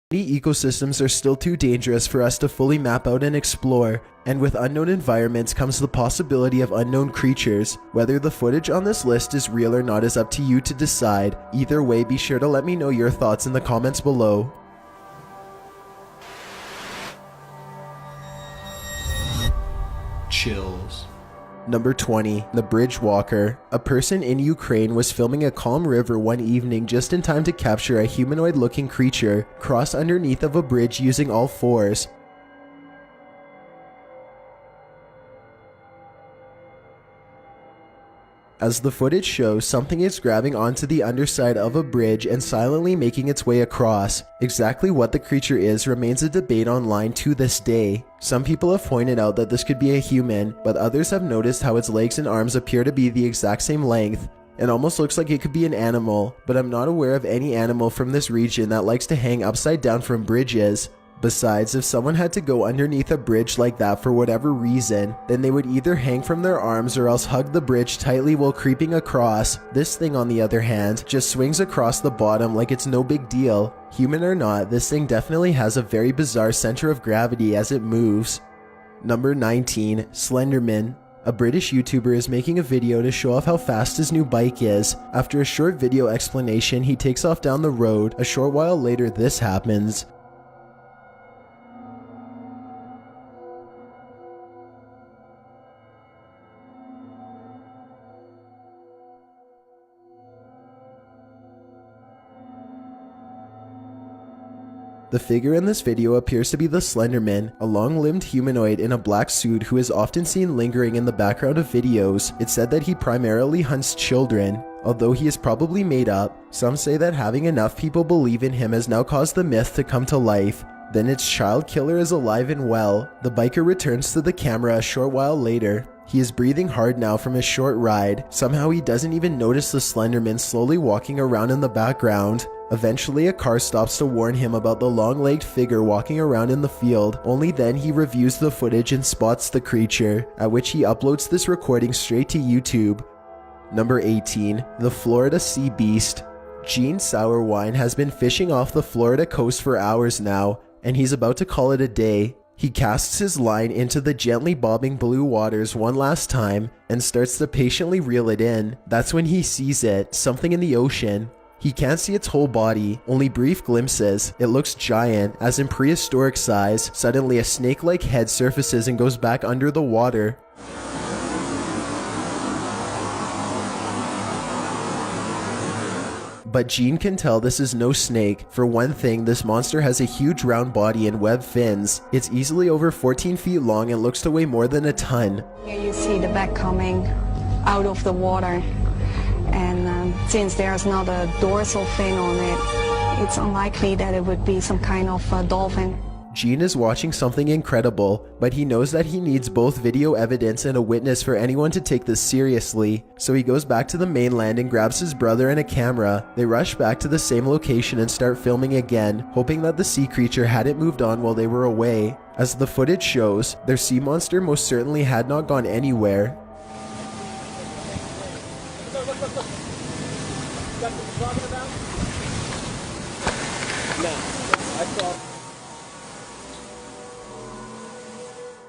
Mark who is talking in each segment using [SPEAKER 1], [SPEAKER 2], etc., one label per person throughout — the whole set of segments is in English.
[SPEAKER 1] Many ecosystems are still too dangerous for us to fully map out and explore, and with unknown environments comes the possibility of unknown creatures. Whether the footage on this list is real or not is up to you to decide. Either way, be sure to let me know your thoughts in the comments below.
[SPEAKER 2] Chills.
[SPEAKER 1] Number 20. The Bridge Walker. A person in Ukraine was filming a calm river one evening just in time to capture a humanoid-looking creature cross underneath of a bridge using all fours. As the footage shows, something is grabbing onto the underside of a bridge and silently making its way across. Exactly what the creature is remains a debate online to this day. Some people have pointed out that this could be a human, but others have noticed how its legs and arms appear to be the exact same length. It almost looks like it could be an animal, but I'm not aware of any animal from this region that likes to hang upside down from bridges. Besides, if someone had to go underneath a bridge like that for whatever reason, then they would either hang from their arms or else hug the bridge tightly while creeping across. This thing, on the other hand, just swings across the bottom like it's no big deal. Human or not, this thing definitely has a very bizarre center of gravity as it moves. Number 19. Slenderman. A British YouTuber is making a video to show off how fast his new bike is. After a short video explanation, he takes off down the road. A short while later, this happens. The figure in this video appears to be the Slenderman, a long-limbed humanoid in a black suit who is often seen lingering in the background of videos. It's said that he primarily hunts children. Although he is probably made up, some say that having enough people believe in him has now caused the myth to come to life. Then its child killer is alive and well. The biker returns to the camera a short while later. He is breathing hard now from his short ride. Somehow he doesn't even notice the Slenderman slowly walking around in the background. Eventually, a car stops to warn him about the long-legged figure walking around in the field. Only then he reviews the footage and spots the creature, at which he uploads this recording straight to YouTube. Number 18. The Florida Sea Beast. Gene Sauerwein has been fishing off the Florida coast for hours now, and he's about to call it a day. He casts his line into the gently bobbing blue waters one last time and starts to patiently reel it in. That's when he sees it, something in the ocean. He can't see its whole body, only brief glimpses. It looks giant, as in prehistoric size. Suddenly a snake-like head surfaces and goes back under the water. But Gene can tell this is no snake. For one thing, this monster has a huge round body and webbed fins. It's easily over 14 feet long and looks to weigh more than a ton.
[SPEAKER 3] Here you see the back coming out of the water. And since there's not a dorsal fin on it, it's unlikely that it would be some kind of dolphin.
[SPEAKER 1] Gene is watching something incredible, but he knows that he needs both video evidence and a witness for anyone to take this seriously. So he goes back to the mainland and grabs his brother and a camera. They rush back to the same location and start filming again, hoping that the sea creature hadn't moved on while they were away. As the footage shows, their sea monster most certainly had not gone anywhere.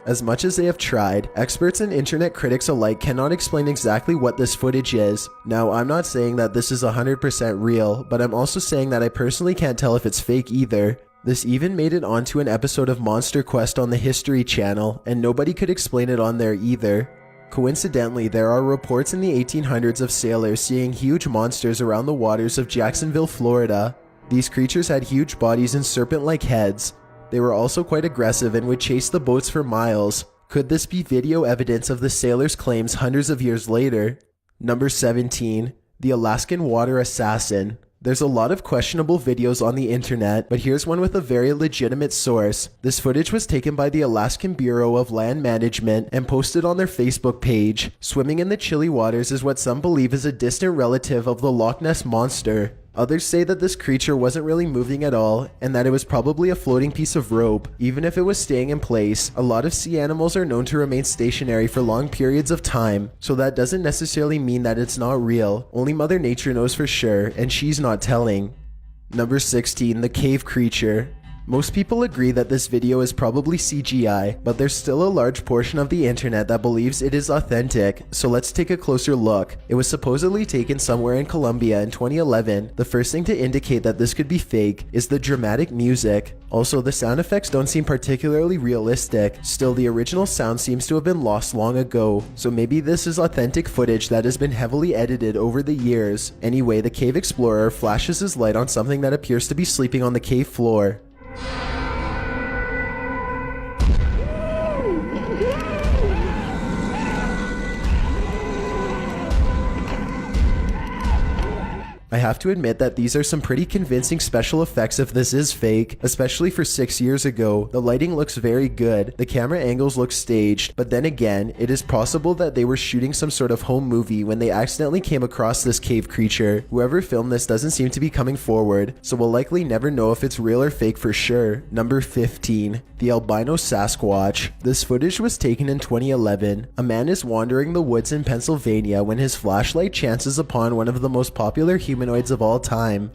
[SPEAKER 1] As much as they have tried, experts and internet critics alike cannot explain exactly what this footage is. Now, I'm not saying that this is 100% real, but I'm also saying that I personally can't tell if it's fake either. This even made it onto an episode of Monster Quest on the History Channel, and nobody could explain it on there either. Coincidentally, there are reports in the 1800s of sailors seeing huge monsters around the waters of Jacksonville, Florida. These creatures had huge bodies and serpent-like heads. They were also quite aggressive and would chase the boats for miles. Could this be video evidence of the sailors' claims hundreds of years later? Number 17. The Alaskan Water Assassin. There's a lot of questionable videos on the internet, but here's one with a very legitimate source. This footage was taken by the Alaskan Bureau of Land Management and posted on their Facebook page. Swimming in the chilly waters is what some believe is a distant relative of the Loch Ness Monster. Others say that this creature wasn't really moving at all, and that it was probably a floating piece of rope. Even if it was staying in place, a lot of sea animals are known to remain stationary for long periods of time, so that doesn't necessarily mean that it's not real. Only Mother Nature knows for sure, and she's not telling. Number 16. The Cave Creature. Most people agree that this video is probably CGI, but there's still a large portion of the internet that believes it is authentic, so let's take a closer look. It was supposedly taken somewhere in Colombia in 2011. The first thing to indicate that this could be fake is the dramatic music. Also, the sound effects don't seem particularly realistic. Still, the original sound seems to have been lost long ago, so maybe this is authentic footage that has been heavily edited over the years. Anyway, the cave explorer flashes his light on something that appears to be sleeping on the cave floor. I have to admit that these are some pretty convincing special effects if this is fake, especially for 6 years ago. The lighting looks very good, the camera angles look staged, but then again, it is possible that they were shooting some sort of home movie when they accidentally came across this cave creature. Whoever filmed this doesn't seem to be coming forward, so we'll likely never know if it's real or fake for sure. Number 15. The Albino Sasquatch. This footage was taken in 2011. A man is wandering the woods in Pennsylvania when his flashlight chances upon one of the most popular humanoids of all time.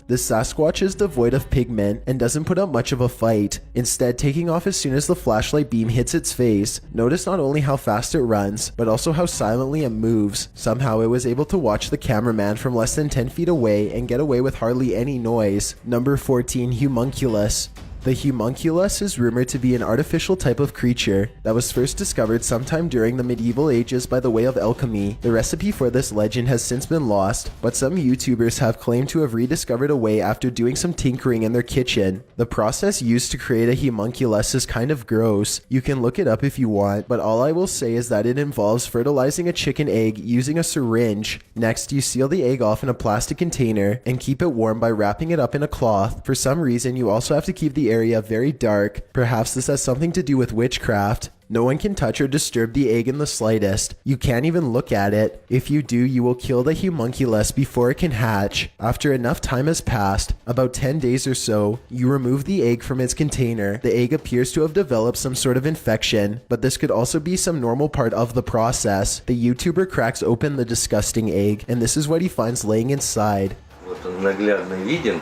[SPEAKER 1] This Sasquatch is devoid of pigment and doesn't put up much of a fight, instead taking off as soon as the flashlight beam hits its face. Notice not only how fast it runs, but also how silently it moves. Somehow it was able to watch the cameraman from less than 10 feet away and get away with hardly any noise. Number 14. Homunculus. The homunculus is rumored to be an artificial type of creature that was first discovered sometime during the medieval ages by the way of alchemy. The recipe for this legend has since been lost, but some YouTubers have claimed to have rediscovered a way after doing some tinkering in their kitchen. The process used to create a homunculus is kind of gross. You can look it up if you want, but all I will say is that it involves fertilizing a chicken egg using a syringe. Next, you seal the egg off in a plastic container and keep it warm by wrapping it up in a cloth. For some reason, you also have to keep the area very dark. Perhaps this has something to do with witchcraft. No one can touch or disturb the egg in the slightest. You can't even look at it. If you do, you will kill the homunculus before it can hatch. After enough time has passed, about 10 days or so, you remove the egg from its container. The egg appears to have developed some sort of infection, but this could also be some normal part of the process. The YouTuber cracks open the disgusting egg, and this is what he finds laying inside.
[SPEAKER 2] Вот он наглядно виден,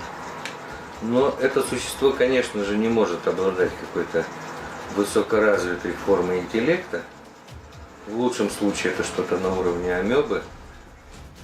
[SPEAKER 2] но это существо, конечно же, не может обладать какой-то высокоразвитой формой интеллекта. В лучшем случае это что-то на уровне амебы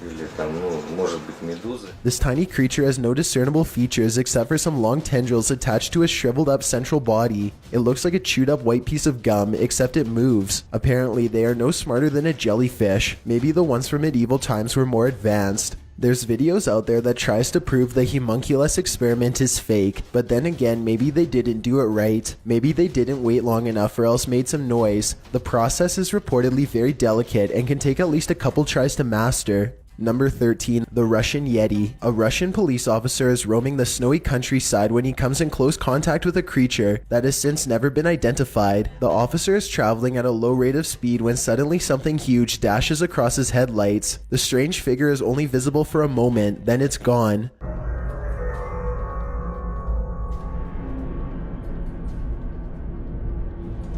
[SPEAKER 2] или там, может быть, медузы.
[SPEAKER 1] This tiny creature has no discernible features except for some long tendrils attached to a shriveled up central body. It looks like a chewed up white piece of gum, except it moves. Apparently, they are no smarter than a jellyfish. Maybe the ones from medieval times were more advanced. There's videos out there that tries to prove the homunculus experiment is fake, but then again, maybe they didn't do it right. Maybe they didn't wait long enough or else made some noise. The process is reportedly very delicate and can take at least a couple tries to master. Number 13. The Russian Yeti. A Russian police officer is roaming the snowy countryside when he comes in close contact with a creature that has since never been identified. The officer is traveling at a low rate of speed when suddenly something huge dashes across his headlights. The strange figure is only visible for a moment, then it's gone.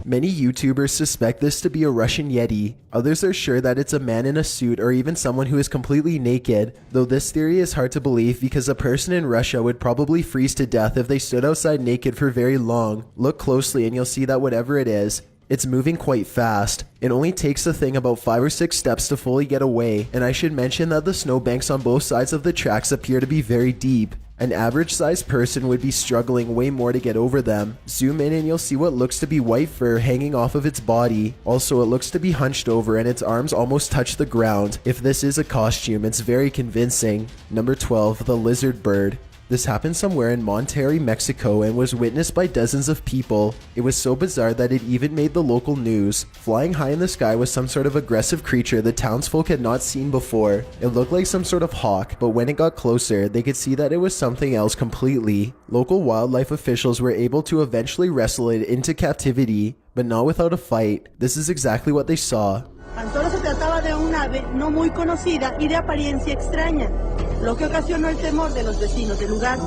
[SPEAKER 1] Many YouTubers suspect this to be a Russian Yeti. Others are sure that it's a man in a suit or even someone who is completely naked, though this theory is hard to believe because a person in Russia would probably freeze to death if they stood outside naked for very long. Look closely and you'll see that whatever it is, it's moving quite fast. It only takes the thing about 5 or 6 steps to fully get away, and I should mention that the snowbanks on both sides of the tracks appear to be very deep. An average-sized person would be struggling way more to get over them. Zoom in and you'll see what looks to be white fur hanging off of its body. Also, it looks to be hunched over and its arms almost touch the ground. If this is a costume, it's very convincing. Number 12. The Lizard Bird. This happened somewhere in Monterrey, Mexico and was witnessed by dozens of people. It was so bizarre that it even made the local news. Flying high in the sky was some sort of aggressive creature the townsfolk had not seen before. It looked like some sort of hawk, but when it got closer, they could see that it was something else completely. Local wildlife officials were able to eventually wrestle it into captivity, but not without a fight. This is exactly what they saw.
[SPEAKER 4] Tan solo se trataba de un ave no muy conocida y de apariencia extraña, lo que ocasionó el temor de los vecinos del lugar.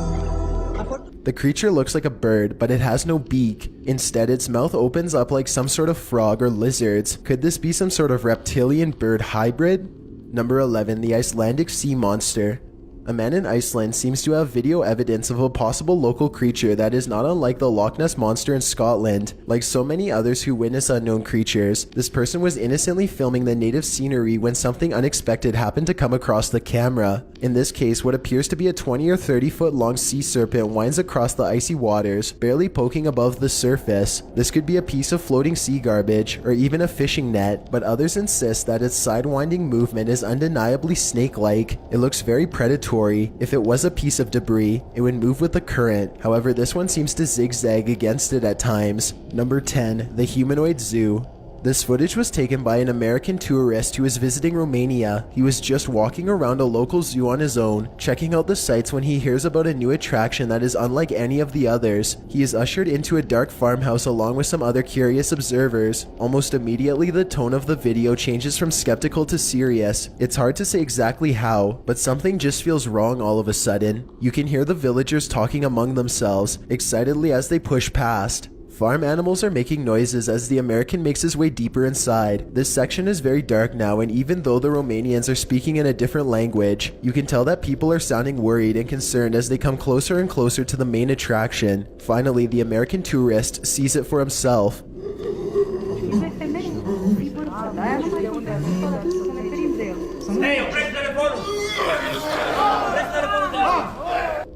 [SPEAKER 1] The creature looks like a bird, but it has no beak. Instead, its mouth opens up like some sort of frog or lizards. Could this be some sort of reptilian bird hybrid? Number 11. The Icelandic Sea Monster. A man in Iceland seems to have video evidence of a possible local creature that is not unlike the Loch Ness Monster in Scotland. Like so many others who witness unknown creatures, this person was innocently filming the native scenery when something unexpected happened to come across the camera. In this case, what appears to be a 20 or 30 foot long sea serpent winds across the icy waters, barely poking above the surface. This could be a piece of floating sea garbage, or even a fishing net, but others insist that its sidewinding movement is undeniably snake-like. It looks very predatory. If it was a piece of debris, it would move with the current. However, this one seems to zigzag against it at times. Number 10. The Humanoid Zoo. This footage was taken by an American tourist who was visiting Romania. He was just walking around a local zoo on his own, checking out the sights when he hears about a new attraction that is unlike any of the others. He is ushered into a dark farmhouse along with some other curious observers. Almost immediately, the tone of the video changes from skeptical to serious. It's hard to say exactly how, but something just feels wrong all of a sudden. You can hear the villagers talking among themselves, excitedly as they push past. Farm animals are making noises as the American makes his way deeper inside. This section is very dark now, and even though the Romanians are speaking in a different language, you can tell that people are sounding worried and concerned as they come closer and closer to the main attraction. Finally, the American tourist sees it for himself.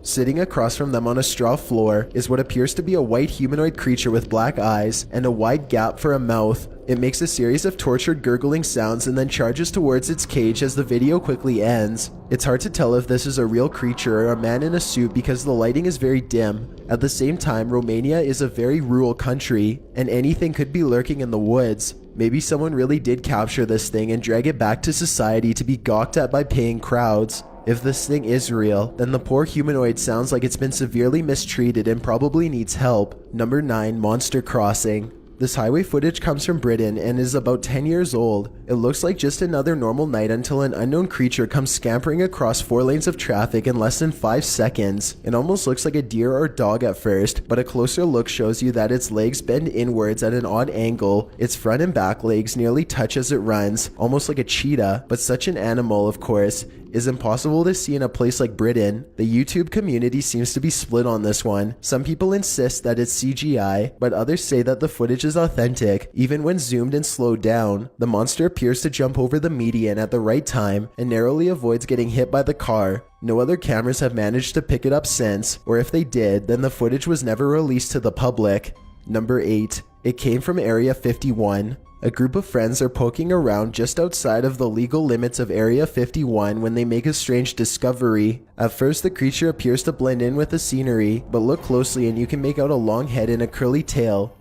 [SPEAKER 1] Sitting across from them on a straw floor is what appears to be a white humanoid creature with black eyes and a wide gap for a mouth. It makes a series of tortured gurgling sounds and then charges towards its cage as the video quickly ends. It's hard to tell if this is a real creature or a man in a suit because the lighting is very dim. At the same time, Romania is a very rural country, and anything could be lurking in the woods. Maybe someone really did capture this thing and drag it back to society to be gawked at by paying crowds. If this thing is real, then the poor humanoid sounds like it's been severely mistreated and probably needs help. Number 9. Monster Crossing. This highway footage comes from Britain and is about 10 years old. It looks like just another normal night until an unknown creature comes scampering across 4 lanes of traffic in less than 5 seconds. It almost looks like a deer or dog at first, but a closer look shows you that its legs bend inwards at an odd angle. Its front and back legs nearly touch as it runs, almost like a cheetah, but such an animal, of course, is impossible to see in a place like Britain. The YouTube community seems to be split on this one. Some people insist that it's CGI, but others say that the footage is authentic. Even when zoomed and slowed down, the monster appears to jump over the median at the right time and narrowly avoids getting hit by the car. No other cameras have managed to pick it up since, or if they did, then the footage was never released to the public. Number 8. It came from Area 51. A group of friends are poking around just outside of the legal limits of Area 51 when they make a strange discovery. At first, the creature appears to blend in with the scenery, but look closely and you can make out a long head and a curly tail.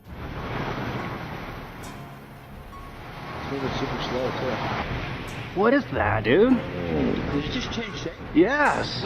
[SPEAKER 5] Moving super slow too.
[SPEAKER 6] What is that, dude?
[SPEAKER 5] Did you just change shape?
[SPEAKER 6] Yes.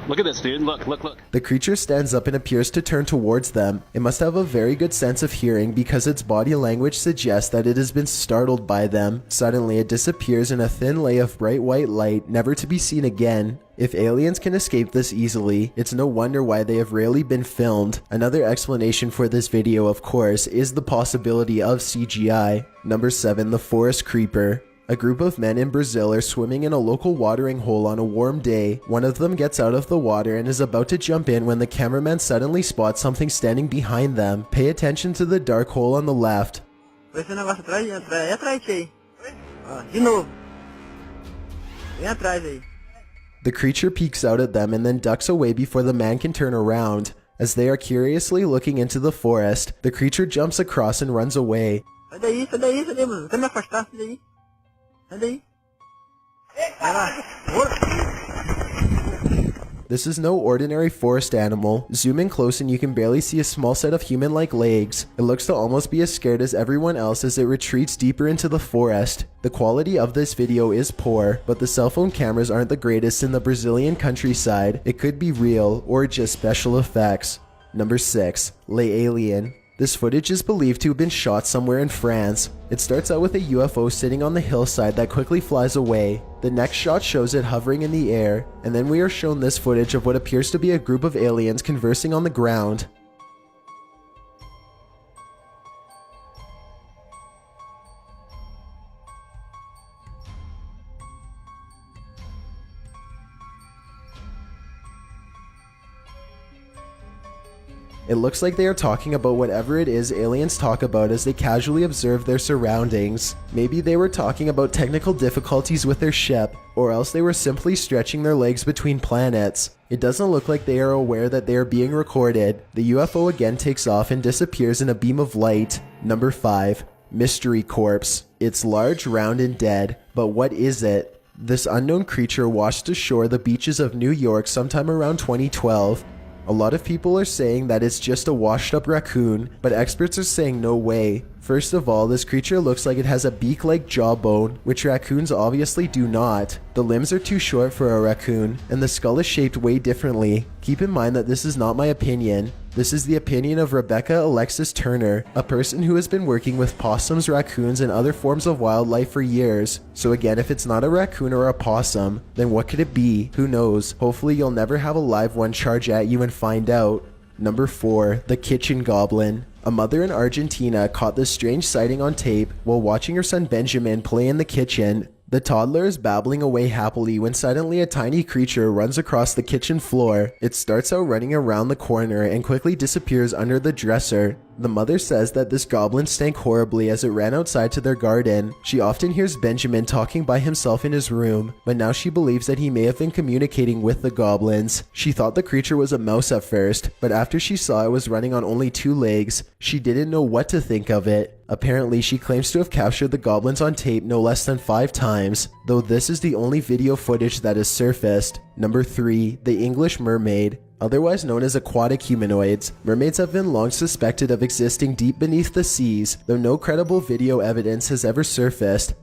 [SPEAKER 6] Look at this, dude. Look, look, look.
[SPEAKER 1] The creature stands up and appears to turn towards them. It must have a very good sense of hearing because its body language suggests that it has been startled by them. Suddenly, it disappears in a thin lay of bright white light, never to be seen again. If aliens can escape this easily, it's no wonder why they have rarely been filmed. Another explanation for this video, of course, is the possibility of CGI. Number 7. The Forest Creeper. A group of men in Brazil are swimming in a local watering hole on a warm day. One of them gets out of the water and is about to jump in when the cameraman suddenly spots something standing behind them. Pay attention to the dark hole on the left.
[SPEAKER 4] Esse negócio atrás, é atrás aí. De novo. Vem atrás aí.
[SPEAKER 1] The creature peeks out at them and then ducks away before the man can turn around. As they are curiously looking into the forest, the creature jumps across and runs away.
[SPEAKER 4] Sai daí, mano. Quer me afastar, sai daí. Sai daí. Vai lá.
[SPEAKER 1] This is no ordinary forest animal. Zoom in close and you can barely see a small set of human-like legs. It looks to almost be as scared as everyone else as it retreats deeper into the forest. The quality of this video is poor, but the cell phone cameras aren't the greatest in the Brazilian countryside. It could be real or just special effects. Number 6. Les Aliens. This footage is believed to have been shot somewhere in France. It starts out with a UFO sitting on the hillside that quickly flies away. The next shot shows it hovering in the air, and then we are shown this footage of what appears to be a group of aliens conversing on the ground. It looks like they are talking about whatever it is aliens talk about as they casually observe their surroundings. Maybe they were talking about technical difficulties with their ship, or else they were simply stretching their legs between planets. It doesn't look like they are aware that they are being recorded. The UFO again takes off and disappears in a beam of light. Number 5. Mystery Corpse. It's large, round, and dead, but what is it? This unknown creature washed ashore the beaches of New York sometime around 2012. A lot of people are saying that it's just a washed up raccoon, but experts are saying no way. First of all, this creature looks like it has a beak-like jawbone, which raccoons obviously do not. The limbs are too short for a raccoon, and the skull is shaped way differently. Keep in mind that this is not my opinion. This is the opinion of Rebecca Alexis Turner, a person who has been working with possums, raccoons, and other forms of wildlife for years. So again, if it's not a raccoon or a possum, then what could it be? Who knows? Hopefully you'll never have a live one charge at you and find out. Number 4. The Kitchen Goblin. A mother in Argentina caught this strange sighting on tape while watching her son Benjamin play in the kitchen. The toddler is babbling away happily when suddenly a tiny creature runs across the kitchen floor. It starts out running around the corner and quickly disappears under the dresser. The mother says that this goblin stank horribly as it ran outside to their garden. She often hears Benjamin talking by himself in his room, but now she believes that he may have been communicating with the goblins. She thought the creature was a mouse at first, but after she saw it was running on only 2 legs, she didn't know what to think of it. Apparently, she claims to have captured the goblins on tape no less than 5 times, though this is the only video footage that has surfaced. Number 3. The English Mermaid. Otherwise known as aquatic humanoids, mermaids have been long suspected of existing deep beneath the seas, though no credible video evidence has ever surfaced.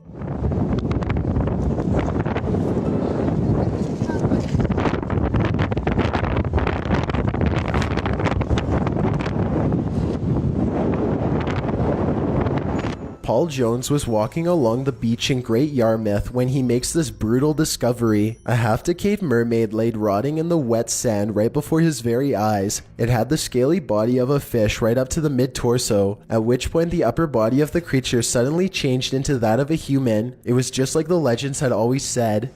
[SPEAKER 1] Paul Jones was walking along the beach in Great Yarmouth when he makes this brutal discovery. A half-decayed mermaid laid rotting in the wet sand right before his very eyes. It had the scaly body of a fish right up to the mid-torso, at which point the upper body of the creature suddenly changed into that of a human. It was just like the legends had always said.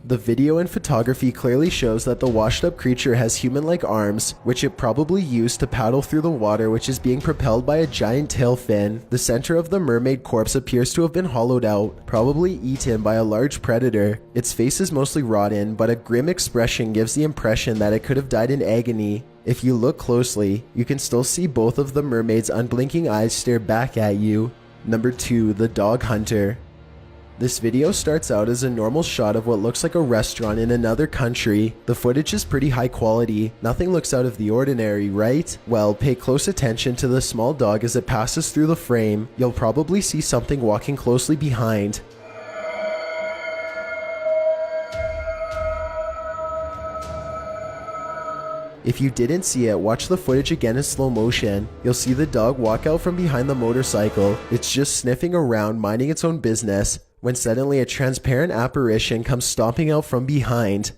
[SPEAKER 1] The video and photography clearly shows that the washed up creature has human-like arms, which it probably used to paddle through the water, which is being propelled by a giant tail fin. The center of the mermaid corpse appears to have been hollowed out, probably eaten by a large predator. Its face is mostly rotten, but a grim expression gives the impression that it could have died in agony. If you look closely, you can still see both of the mermaid's unblinking eyes stare back at you. Number 2. The Dog Hunter. This video starts out as a normal shot of what looks like a restaurant in another country. The footage is pretty high quality. Nothing looks out of the ordinary, right? Well, pay close attention to the small dog as it passes through the frame. You'll probably see something walking closely behind. If you didn't see it, watch the footage again in slow motion. You'll see the dog walk out from behind the motorcycle. It's just sniffing around, minding its own business, when suddenly a transparent apparition comes stomping out from behind.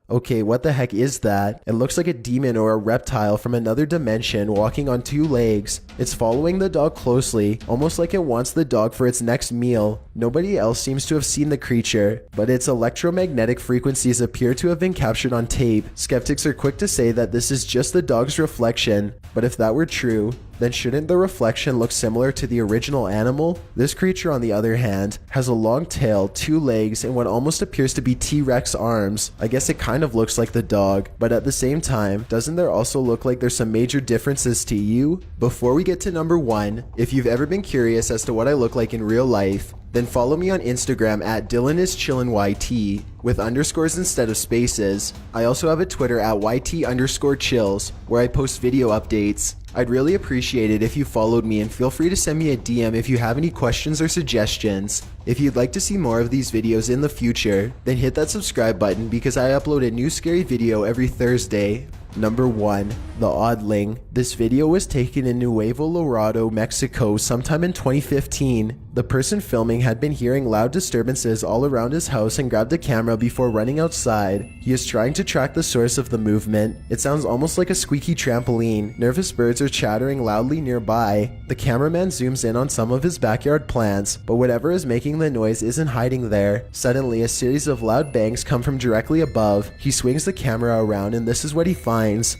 [SPEAKER 1] Okay, what the heck is that? It looks like a demon or a reptile from another dimension walking on 2 legs. It's following the dog closely, almost like it wants the dog for its next meal. Nobody else seems to have seen the creature, but its electromagnetic frequencies appear to have been captured on tape. Skeptics are quick to say that this is just the dog's reflection, but if that were true, then shouldn't the reflection look similar to the original animal? This creature, on the other hand, has a long tail, 2 legs, and what almost appears to be T-Rex arms. I guess it kind of looks like the dog, but at the same time, doesn't there also look like there's some major differences to you? Before we get to number 1, if you've ever been curious as to what I look like in real life, then follow me on Instagram at DylanIsChillinYT with underscores instead of spaces. I also have a Twitter at YT_chills where I post video updates. I'd really appreciate it if you followed me, and feel free to send me a DM if you have any questions or suggestions. If you'd like to see more of these videos in the future, then hit that subscribe button because I upload a new scary video every Thursday. Number 1. The Oddling. This video was taken in Nuevo Laredo, Mexico sometime in 2015. The person filming had been hearing loud disturbances all around his house and grabbed a camera before running outside. He is trying to track the source of the movement. It sounds almost like a squeaky trampoline. Nervous birds are chattering loudly nearby. The cameraman zooms in on some of his backyard plants, but whatever is making the noise isn't hiding there. Suddenly, a series of loud bangs come from directly above. He swings the camera around and this is what he finds.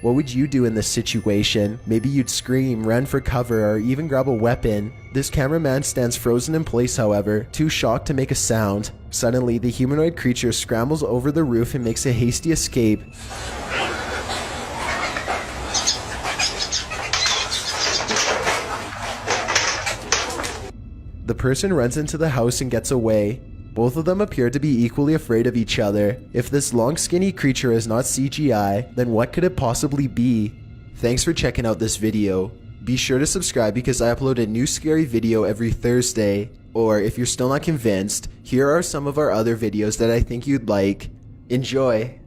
[SPEAKER 1] What would you do in this situation? Maybe you'd scream, run for cover, or even grab a weapon. This cameraman stands frozen in place, however, too shocked to make a sound. Suddenly, the humanoid creature scrambles over the roof and makes a hasty escape. The person runs into the house and gets away. Both of them appear to be equally afraid of each other. If this long skinny creature is not CGI, then what could it possibly be? Thanks for checking out this video. Be sure to subscribe because I upload a new scary video every Thursday. Or if you're still not convinced, here are some of our other videos that I think you'd like. Enjoy!